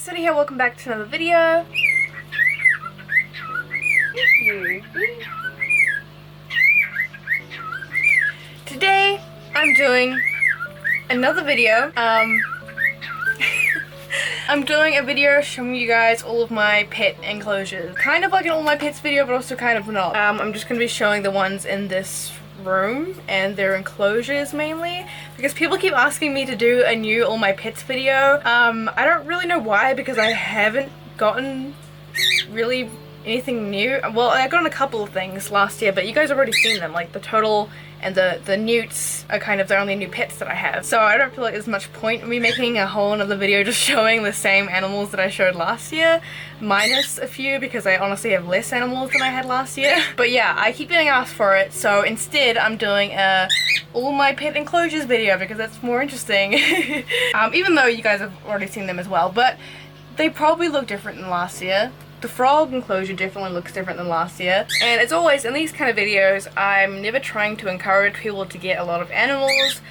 City here, welcome back to another video. Thank you. Today I'm doing another video. I'm doing a video showing you guys all of my pet enclosures. Kind of like an all my pets video, but also kind of not. I'm just going to be showing the ones in this room and their enclosures mainly, because people keep asking me to do a new all my pets video. I don't really know why, because I haven't gotten really anything new. Well, I got a couple of things last year, but you guys have already seen them. Like the turtle and the newts are kind of the only new pets that I have. So I don't feel like there's much point in me making a whole another video just showing the same animals that I showed last year, minus a few, because I honestly have less animals than I had last year. But yeah, I keep getting asked for it, so instead I'm doing a all my pet enclosures video because that's more interesting. Even though you guys have already seen them as well, but they probably look different than last year. The frog enclosure definitely looks different than last year. And as always, in these kind of videos, I'm never trying to encourage people to get a lot of animals.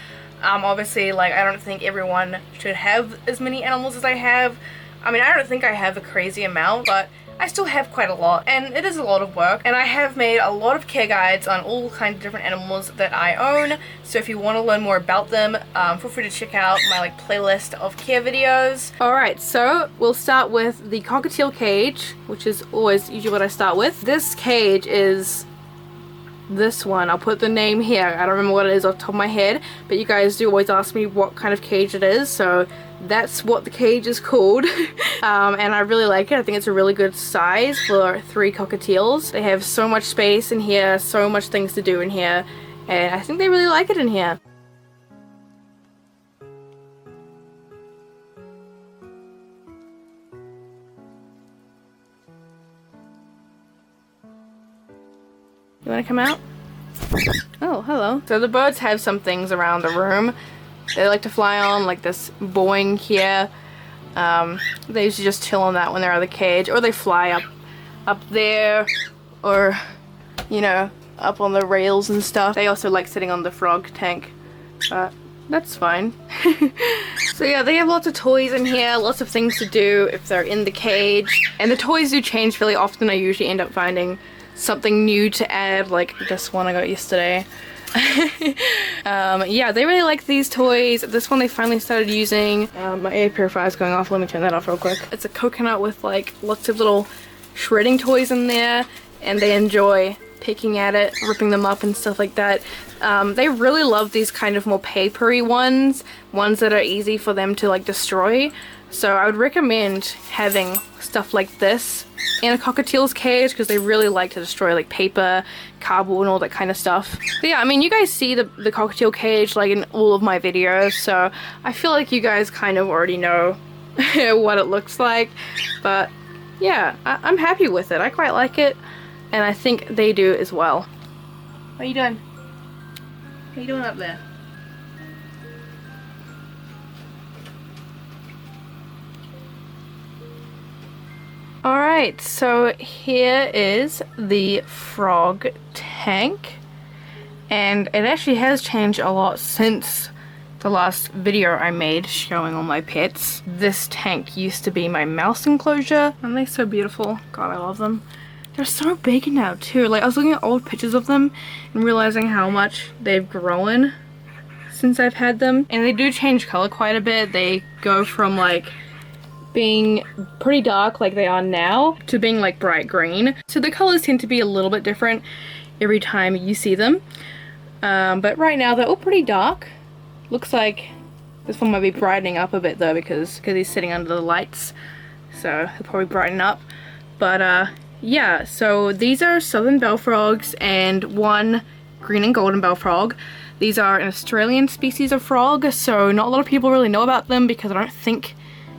Obviously, like, I don't think everyone should have as many animals as I have. I mean, I don't think I have a crazy amount, but I still have quite a lot, and it is a lot of work. And I have made a lot of care guides on all kinds of different animals that I own, so if you want to learn more about them, feel free to check out my playlist of care videos. Alright, so we'll start with the Cockatiel Cage, which is always usually what I start with. This cage is this one. I'll put the name here. I don't remember what it is off the top of my head, but you guys do always ask me what kind of cage it is, so that's what the cage is called. And I really like it. I think it's a really good size for 3 cockatiels. They have so much space in here, so much things to do in here, and I think they really like it in here. You want to come out? Oh, hello. So the birds have some things around the room they like to fly on, like this Boeing here. They usually just chill on that when they're out of the cage, or they fly up there, or, you know, up on the rails and stuff. They also like sitting on the frog tank, but that's fine. So yeah, they have lots of toys in here, lots of things to do if they're in the cage. And the toys do change fairly often. I usually end up finding something new to add, like this one I got yesterday. Yeah, they really like these toys. This one they finally started using. My air purifier is going off. Let me turn that off real quick. It's a coconut with like lots of little shredding toys in there, and they enjoy picking at it, ripping them up and stuff like that. They really love these kind of more papery ones that are easy for them to like destroy. So I would recommend having stuff like this in a cockatiel's cage, because they really like to destroy like paper, cardboard, and all that kind of stuff. But yeah, I mean, you guys see the cockatiel cage like in all of my videos, so I feel like you guys kind of already know what it looks like. But yeah, I'm happy with it. I quite like it, and I think they do as well. What are you doing? What are you doing up there? Alright, so here is the frog tank, and it actually has changed a lot since the last video I made showing all my pets. This tank used to be my mouse enclosure. Aren't they so beautiful? God, I love them. They're so big now too. Like, I was looking at old pictures of them and realizing how much they've grown since I've had them. And they do change color quite a bit. They go from like being pretty dark like they are now to being like bright green. So the colors tend to be a little bit different every time you see them. But right now they're all pretty dark. Looks like this one might be brightening up a bit though, because he's sitting under the lights. So he'll probably brighten up. But yeah, so these are southern bell frogs and one green and golden bell frog. These are an Australian species of frog, so not a lot of people really know about them because I don't think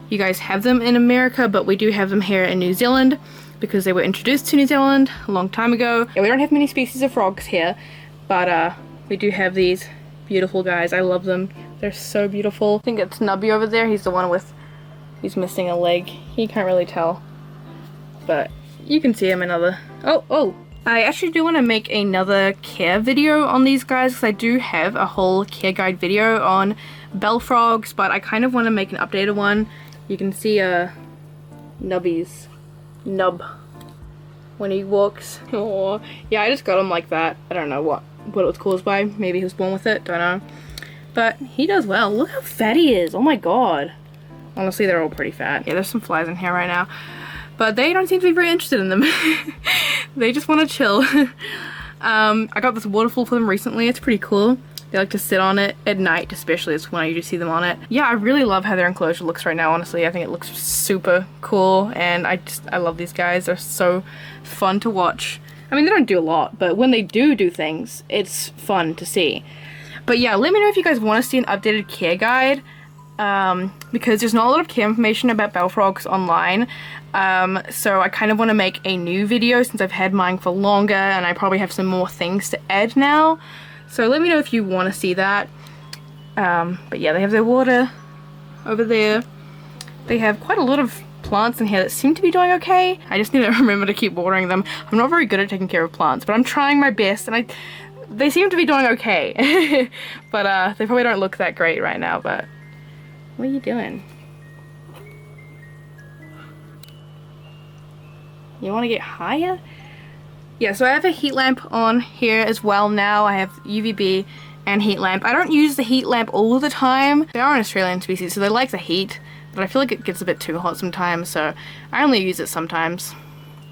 you guys have them in America, but we do have them here in New Zealand because they were introduced to New Zealand a long time ago. Yeah, we don't have many species of frogs here, but we do have these beautiful guys. I love them. They're so beautiful. I think it's Nubby over there. He's the one who's missing a leg. You can't really tell, but you can see him another. Oh! I actually do want to make another care video on these guys, because I do have a whole care guide video on bell frogs, but I kind of want to make an updated one. You can see nubbies. Nub. When he walks. Oh, yeah, I just got him like that. I don't know what it was caused by. Maybe he was born with it, don't know. But he does well. Look how fat he is. Oh my god. Honestly, they're all pretty fat. Yeah, there's some flies in here right now. But they don't seem to be very interested in them. They just want to chill. I got this waterfall for them recently. It's pretty cool. They like to sit on it at night, especially. It's when I usually see them on it. Yeah, I really love how their enclosure looks right now, honestly. I think it looks super cool, and I love these guys. They're so fun to watch. I mean, they don't do a lot, but when they do things, it's fun to see. But yeah, let me know if you guys want to see an updated care guide, because there's not a lot of care information about bell frogs online. So I kind of want to make a new video since I've had mine for longer, and I probably have some more things to add now. So let me know if you want to see that. But yeah, they have their water over there. They have quite a lot of plants in here that seem to be doing okay. I just need to remember to keep watering them. I'm not very good at taking care of plants, but I'm trying my best, and they seem to be doing okay. But they probably don't look that great right now, but what are you doing? You want to get higher? Yeah, so I have a heat lamp on here as well now. I have UVB and heat lamp. I don't use the heat lamp all the time. They are an Australian species, so they like the heat, but I feel like it gets a bit too hot sometimes, so I only use it sometimes.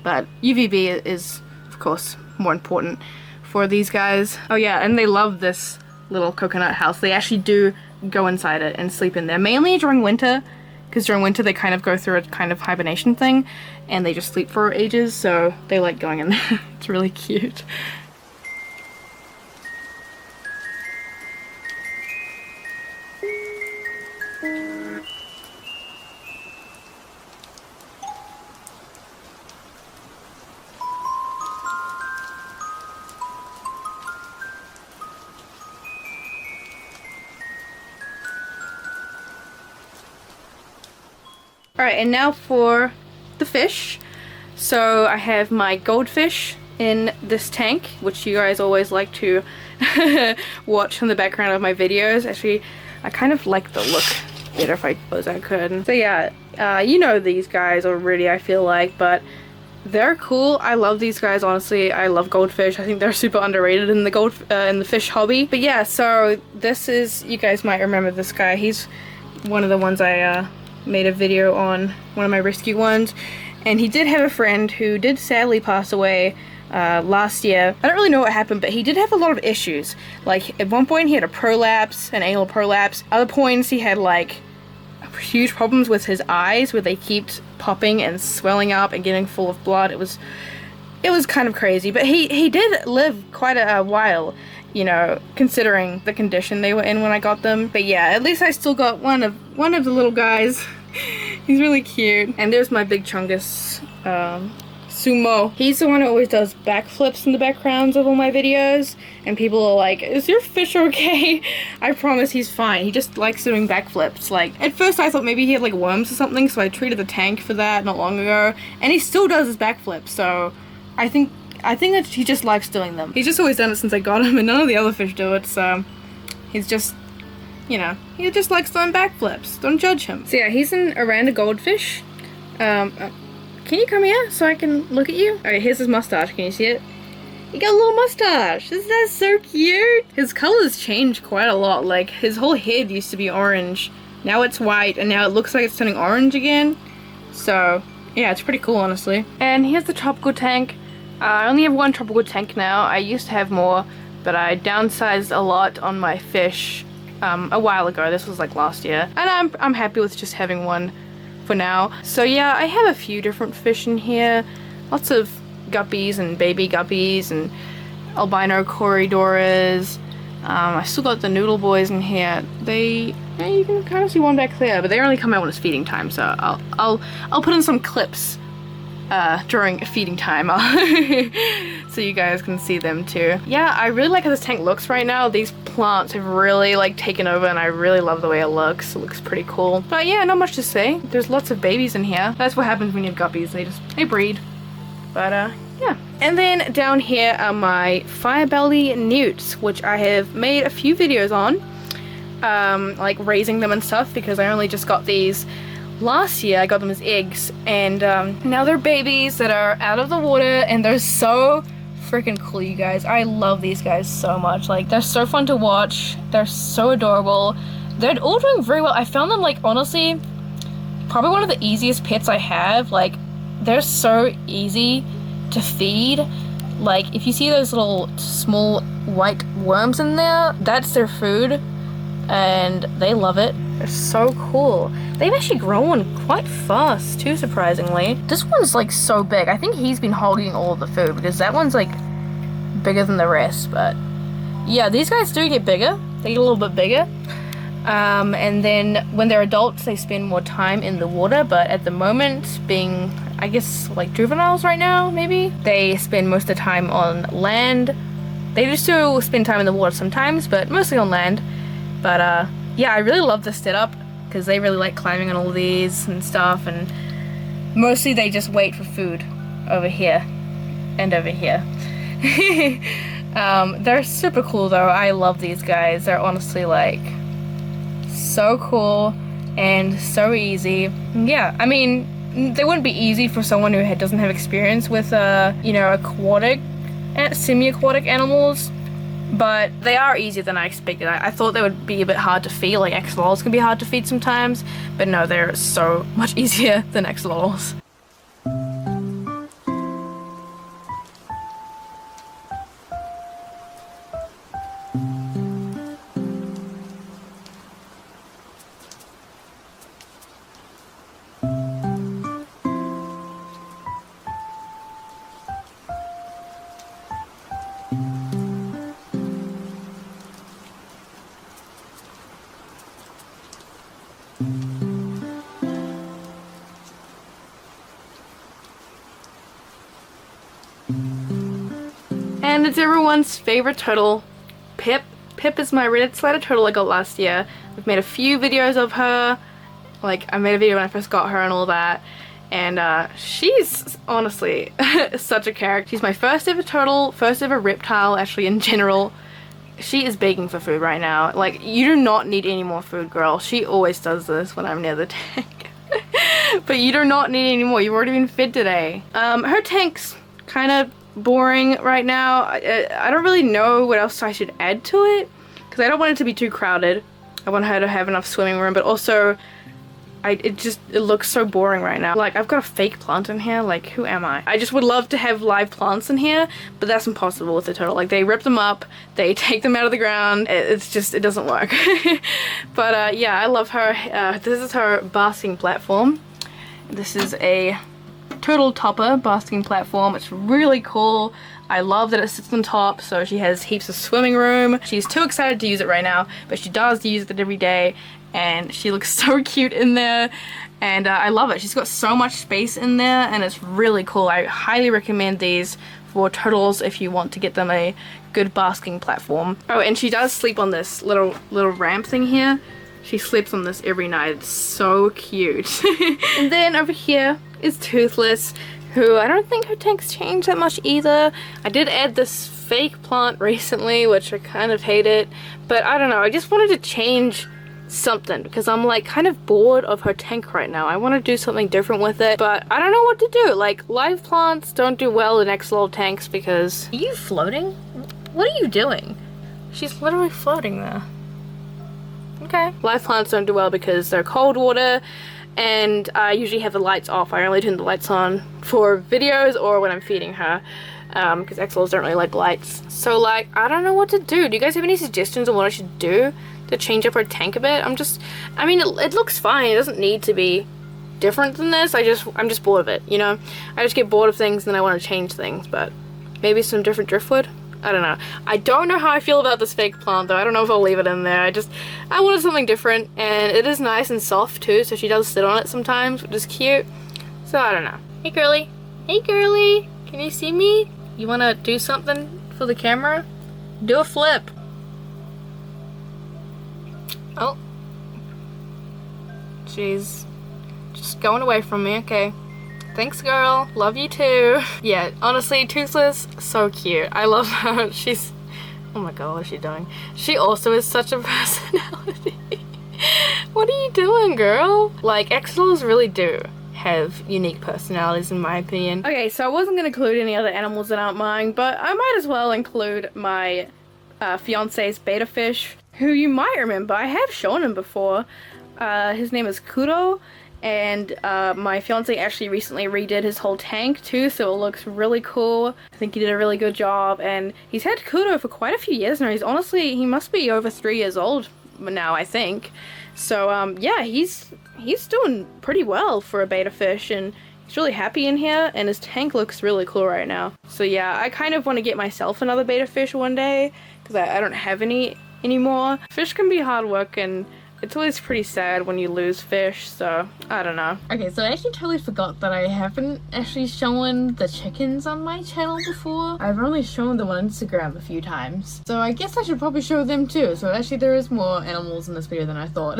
But UVB is, of course, more important for these guys. Oh yeah, and they love this little coconut house. They actually do go inside it and sleep in there, mainly during winter, because during winter they kind of go through a kind of hibernation thing and they just sleep for ages, so they like going in there. It's really cute. Alright, and now for the fish. So I have my goldfish in this tank, which you guys always like to watch in the background of my videos. Actually, I kind of like the look better if I close that curtain. So yeah, you know these guys already, I feel like, but they're cool. I love these guys, honestly. I love goldfish. I think they're super underrated in the in the fish hobby. But yeah, so this is, you guys might remember this guy. He's one of the ones I made a video on, one of my rescue ones, and he did have a friend who did sadly pass away last year. I don't really know what happened, but he did have a lot of issues. Like at one point he had a prolapse, an anal prolapse. Other points he had like huge problems with his eyes where they kept popping and swelling up and getting full of blood. It was kind of crazy, but he did live quite a while, you know, considering the condition they were in when I got them. But yeah, at least I still got one of the little guys. He's really cute. And there's my big chungus, Sumo. He's the one who always does backflips in the backgrounds of all my videos, and people are like, is your fish okay? I promise he's fine. He just likes doing backflips. Like, at first I thought maybe he had like worms or something, so I treated the tank for that not long ago, and he still does his backflips, so I think that he just likes doing them. He's just always done it since I got him, and none of the other fish do it, so he's just, you know, he just likes doing backflips. Don't judge him. So yeah, he's an Oranda goldfish. Can you come here so I can look at you? Alright, here's his mustache. Can you see it? He got a little mustache. Isn't that so cute? His colors changed quite a lot. Like, his whole head used to be orange. Now it's white, and now it looks like it's turning orange again. So, yeah, it's pretty cool, honestly. And here's the tropical tank. I only have one tropical tank now. I used to have more, but I downsized a lot on my fish a while ago. This was like last year. And I'm happy with just having one for now. So yeah, I have a few different fish in here. Lots of guppies and baby guppies and albino corridoras. I still got the noodle boys in here. You can kind of see one back there, but they only come out when it's feeding time, so I'll put in some clips during feeding time so you guys can see them too. Yeah, I really like how this tank looks right now. These plants have really like taken over, and I really love the way it looks. It looks pretty cool. But yeah, not much to say. There's lots of babies in here. That's what happens when you have guppies. They breed. But yeah. And then down here are my fire belly newts, which I have made a few videos on, like raising them and stuff, because I only just got these last year I got them as eggs, and now they're babies that are out of the water, and they're so freaking cool, you guys. I love these guys so much. Like, they're so fun to watch. They're so adorable. They're all doing very well. I found them, like, honestly, probably one of the easiest pets I have. Like, they're so easy to feed. Like, if you see those little small white worms in there, that's their food, and they love it. They're so cool. They've actually grown quite fast too, surprisingly. This one's like so big. I think he's been hogging all of the food because that one's like bigger than the rest. But yeah, these guys do get bigger. They get a little bit bigger. And then when they're adults, they spend more time in the water. But at the moment, being, I guess, like juveniles right now, maybe, they spend most of the time on land. They do still spend time in the water sometimes, but mostly on land. But yeah, I really love this setup because they really like climbing on all these and stuff, and mostly they just wait for food over here and over here. They're super cool though. I love these guys. They're honestly like so cool and so easy. Yeah, I mean, they wouldn't be easy for someone who doesn't have experience with you know, aquatic, semi-aquatic animals. But they are easier than I expected. I thought they would be a bit hard to feed, like axolotls can be hard to feed sometimes, but no, they're so much easier than axolotls. And it's everyone's favorite turtle, Pip. Pip is my red slider turtle I got last year. I've made a few videos of her. Like, I made a video when I first got her and all that. And she's honestly such a character. She's my first ever turtle, first ever reptile actually in general. She is begging for food right now. Like, you do not need any more food, girl. She always does this when I'm near the tank. But you do not need any more. You've already been fed today. Her tank's kind of boring right now. I don't really know what else I should add to it because I don't want it to be too crowded. I want her to have enough swimming room, but also it looks so boring right now. Like, I've got a fake plant in here. Like, who am I? I just would love to have live plants in here, but that's impossible with the turtle. Like, they rip them up, they take them out of the ground. It's just, it doesn't work. But yeah, I love her. This is her basking platform. This is a turtle topper basking platform. It's really cool. I love that it sits on top, so she has heaps of swimming room. She's too excited to use it right now, but she does use it every day, and she looks so cute in there, and I love it. She's got so much space in there, and it's really cool. I highly recommend these for turtles if you want to get them a good basking platform. Oh, and she does sleep on this little ramp thing here. She sleeps on this every night. It's so cute. And then over here is Toothless, who I don't think her tank's changed that much either. I did add this fake plant recently, which I kind of hate it, but I don't know. I just wanted to change something because I'm like kind of bored of her tank right now. I want to do something different with it, but I don't know what to do. Like, live plants don't do well in axolotl tanks because... Are you floating? What are you doing? She's literally floating there. Okay. Live plants don't do well because they're cold water, and I usually have the lights off. I only turn the lights on for videos or when I'm feeding her, because axolotls don't really like lights. So, like, I don't know what to do. Do you guys have any suggestions on what I should do to change up her tank a bit? I mean, it looks fine. It doesn't need to be different than this. I'm just bored of it, you know? I just get bored of things and then I want to change things, but maybe some different driftwood? I don't know. I don't know how I feel about this fake plant though. I don't know if I'll leave it in there. I wanted something different, and it is nice and soft too, so she does sit on it sometimes, which is cute. So I don't know. Hey girly. Hey girly. Can you see me? You wanna do something for the camera? Do a flip. Oh. She's just going away from me. Okay. Thanks, girl. Love you too. Yeah, honestly, Toothless, so cute. I love her. She's... Oh my god, what is she doing? She also is such a personality. What are you doing, girl? Like, axolotls really do have unique personalities in my opinion. Okay, so I wasn't gonna include any other animals that aren't mine, but I might as well include my fiance's Betta Fish, who you might remember. I have shown him before. His name is Kudo, and my fiance actually recently redid his whole tank too, so it looks really cool. I think he did a really good job, and he's had Kudo for quite a few years now. He must be over 3 years old now, I think. So yeah, he's doing pretty well for a Betta Fish, and he's really happy in here, and his tank looks really cool right now. So yeah, I kind of want to get myself another Betta Fish one day, because I don't have any anymore. Fish can be hard work, and it's always pretty sad when you lose fish, so I don't know. Okay, so I actually totally forgot that I haven't actually shown the chickens on my channel before. I've only shown them on Instagram a few times. So I guess I should probably show them too. So actually there is more animals in this video than I thought.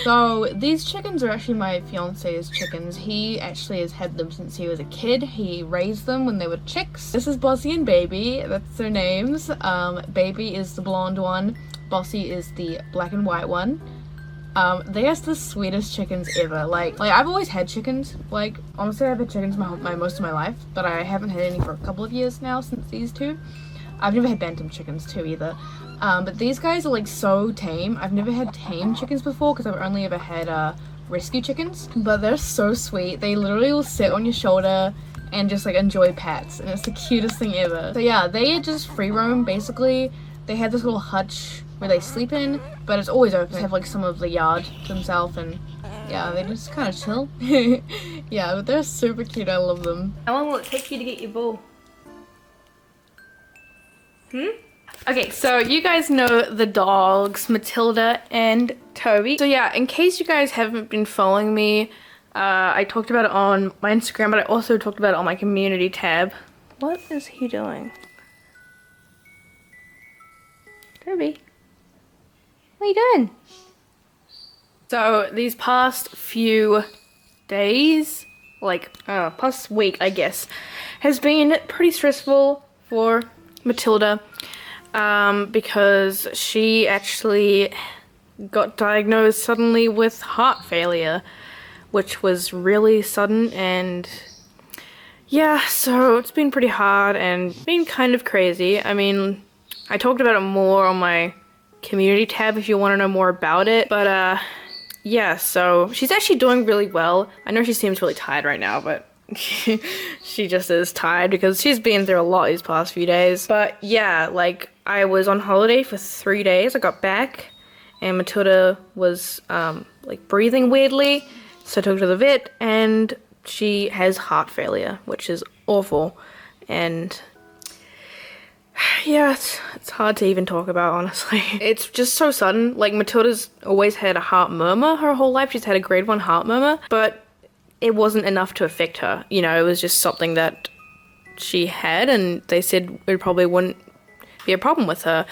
So these chickens are actually my fiance's chickens. He actually has had them since he was a kid. He raised them when they were chicks. This is Bossy and Baby, that's their names. Baby is the blonde one. Bossy is the black and white one. They are the sweetest chickens ever. Like I've always had chickens. Like, honestly, I've had chickens most of my life, but I haven't had any for a couple of years now since these two. I've never had bantam chickens too either. But these guys are like so tame. I've never had tame chickens before because I've only ever had rescue chickens. But they're so sweet. They literally will sit on your shoulder and just like enjoy pets, and it's the cutest thing ever. So yeah, they just free roam basically. They have this little hutch where they sleep in, but it's always open. They have like some of the yard to themselves, and yeah, they just kind of chill. Yeah, but they're super cute. I love them. How long will it take you to get your ball? Okay, so you guys know the dogs, Matilda and Toby. So yeah, in case you guys haven't been following me, I talked about it on my Instagram, but I also talked about it on my community tab. What is he doing? Toby? What are you doing? So these past few days, like past week I guess, has been pretty stressful for Matilda because she actually got diagnosed suddenly with heart failure, which was really sudden, and yeah, so it's been pretty hard and been kind of crazy. I mean, I talked about it more on my community tab if you want to know more about it, but yeah, so she's actually doing really well. I know she seems really tired right now, but she just is tired because she's been through a lot these past few days. But yeah, like I was on holiday for 3 days. I got back and Matilda was like breathing weirdly, so I took her to the vet, and she has heart failure, which is awful. And yeah, it's hard to even talk about, honestly. It's just so sudden. Like, Matilda's always had a heart murmur her whole life. She's had a grade 1 heart murmur, but it wasn't enough to affect her. You know, it was just something that she had, and they said it probably wouldn't be a problem with her.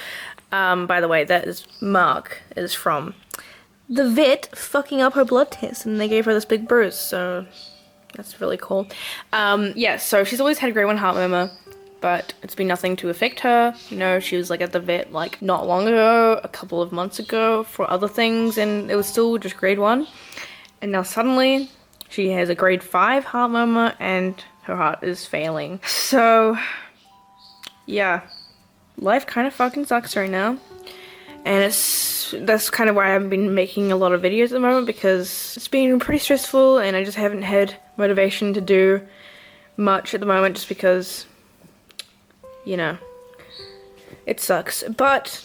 By the way, that is Mark is from the vet fucking up her blood test, and they gave her this big bruise, so that's really cool. Yeah, so she's always had a grade 1 heart murmur, but it's been nothing to affect her. You know, she was like at the vet like not long ago, a couple of months ago for other things, and it was still just grade 1. And now suddenly she has a grade 5 heart murmur and her heart is failing. So yeah, life kind of fucking sucks right now. And that's kind of why I haven't been making a lot of videos at the moment, because it's been pretty stressful and I just haven't had motivation to do much at the moment, just because, you know, it sucks. But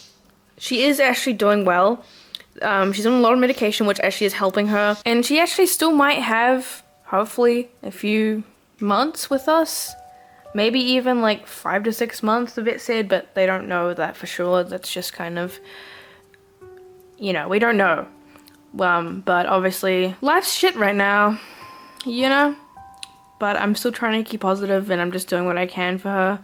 she is actually doing well. She's on a lot of medication, which actually is helping her. And she actually still might have, hopefully, a few months with us. Maybe even like 5 to 6 months, the vet said, but they don't know that for sure. That's just kind of, you know, we don't know. But obviously, life's shit right now, you know? But I'm still trying to keep positive, and I'm just doing what I can for her.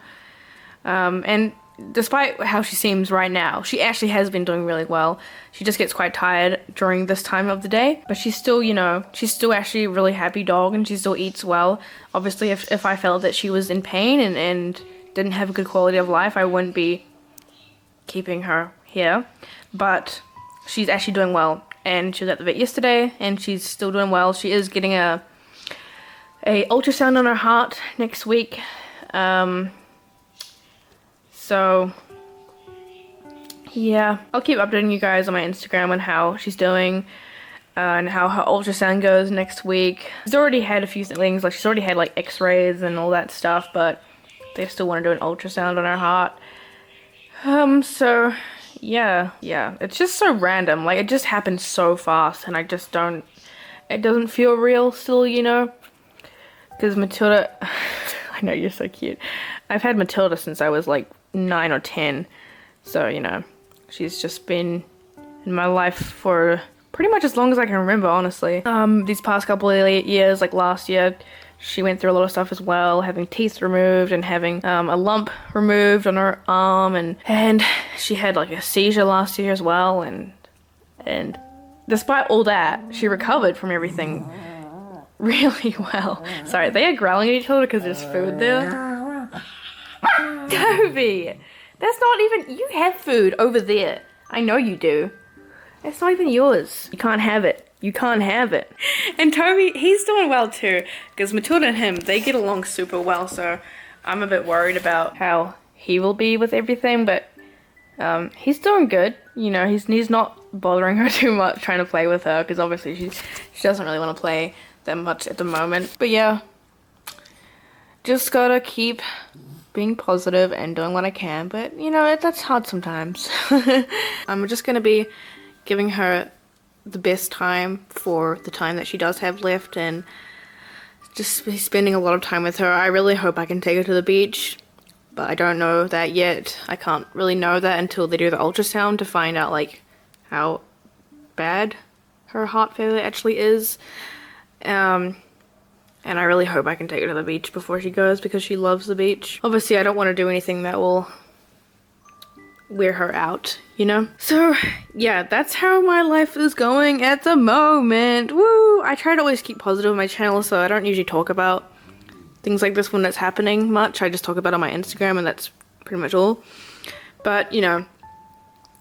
And despite how she seems right now, she actually has been doing really well. She just gets quite tired during this time of the day, but she's still, you know, she's still actually a really happy dog, and she still eats well. Obviously, if I felt that she was in pain and didn't have a good quality of life, I wouldn't be keeping her here. But she's actually doing well, and she was at the vet yesterday, and she's still doing well. She is getting a ultrasound on her heart next week. So yeah, I'll keep updating you guys on my Instagram on how she's doing and how her ultrasound goes next week. She's already had a few things, like she's already had like x-rays and all that stuff, but they still want to do an ultrasound on her heart. So yeah, it's just so random, like it just happens so fast, and I just don't, it doesn't feel real still, you know, because Matilda, I know, you're so cute. I've had Matilda since I was like 9 or 10, so you know, she's just been in my life for pretty much as long as I can remember, honestly. These past couple of years, like last year, she went through a lot of stuff as well, having teeth removed and having a lump removed on her arm, and she had like a seizure last year as well, and despite all that, she recovered from everything really well. Sorry, they are growling at each other because there's food there. Toby, that's not even, you have food over there. I know you do. It's not even yours. You can't have it. You can't have it. And Toby, he's doing well too, because Matilda and him, they get along super well, so I'm a bit worried about how he will be with everything, but he's doing good. You know, he's not bothering her too much trying to play with her, because obviously she doesn't really want to play that much at the moment. But yeah, just gotta keep being positive and doing what I can, but you know, that's hard sometimes. I'm just gonna be giving her the best time for the time that she does have left, and just be spending a lot of time with her. I really hope I can take her to the beach, but I don't know that yet. I can't really know that until they do the ultrasound to find out like how bad her heart failure actually is. And I really hope I can take her to the beach before she goes, because she loves the beach. Obviously, I don't want to do anything that will wear her out, you know? So yeah, that's how my life is going at the moment. Woo! I try to always keep positive on my channel, so I don't usually talk about things like this when it's happening much. I just talk about it on my Instagram, and that's pretty much all. But you know,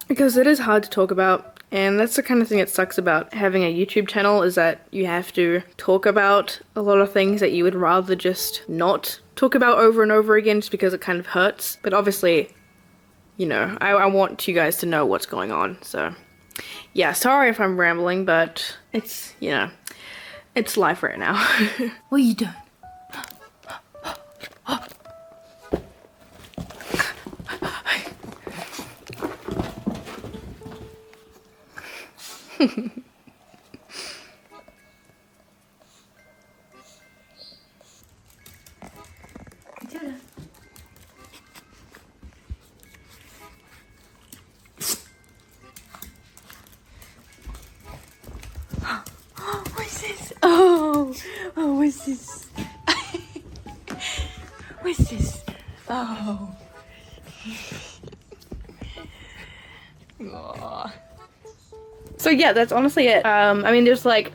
because it is hard to talk about, and that's the kind of thing that sucks about having a YouTube channel, is that you have to talk about a lot of things that you would rather just not talk about over and over again, just because it kind of hurts. But obviously, you know, I want you guys to know what's going on. So yeah, sorry if I'm rambling, but it's, you know, it's life right now. What are you doing? What's this? Oh, what's this? What's this? Oh. Aww. So yeah, that's honestly it. I mean, there's like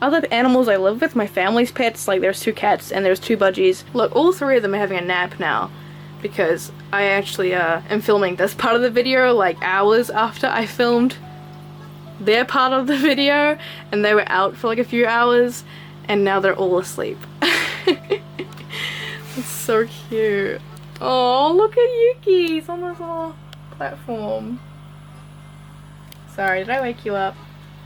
other animals I live with, my family's pets, like there's 2 cats and there's 2 budgies. Look, all 3 of them are having a nap now, because I actually am filming this part of the video like hours after I filmed their part of the video, and they were out for like a few hours, and now they're all asleep. It's so cute. Oh, look at Yuki, he's on this little platform. Sorry, did I wake you up?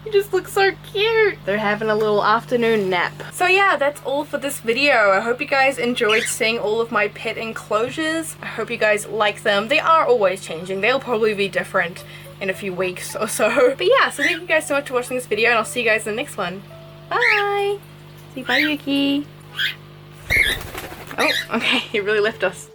You just look so cute. They're having a little afternoon nap. So yeah, that's all for this video. I hope you guys enjoyed seeing all of my pet enclosures. I hope you guys like them. They are always changing. They'll probably be different in a few weeks or so. But yeah, so thank you guys so much for watching this video, and I'll see you guys in the next one. Bye! Say bye, Yuki. Oh, okay, he really left us.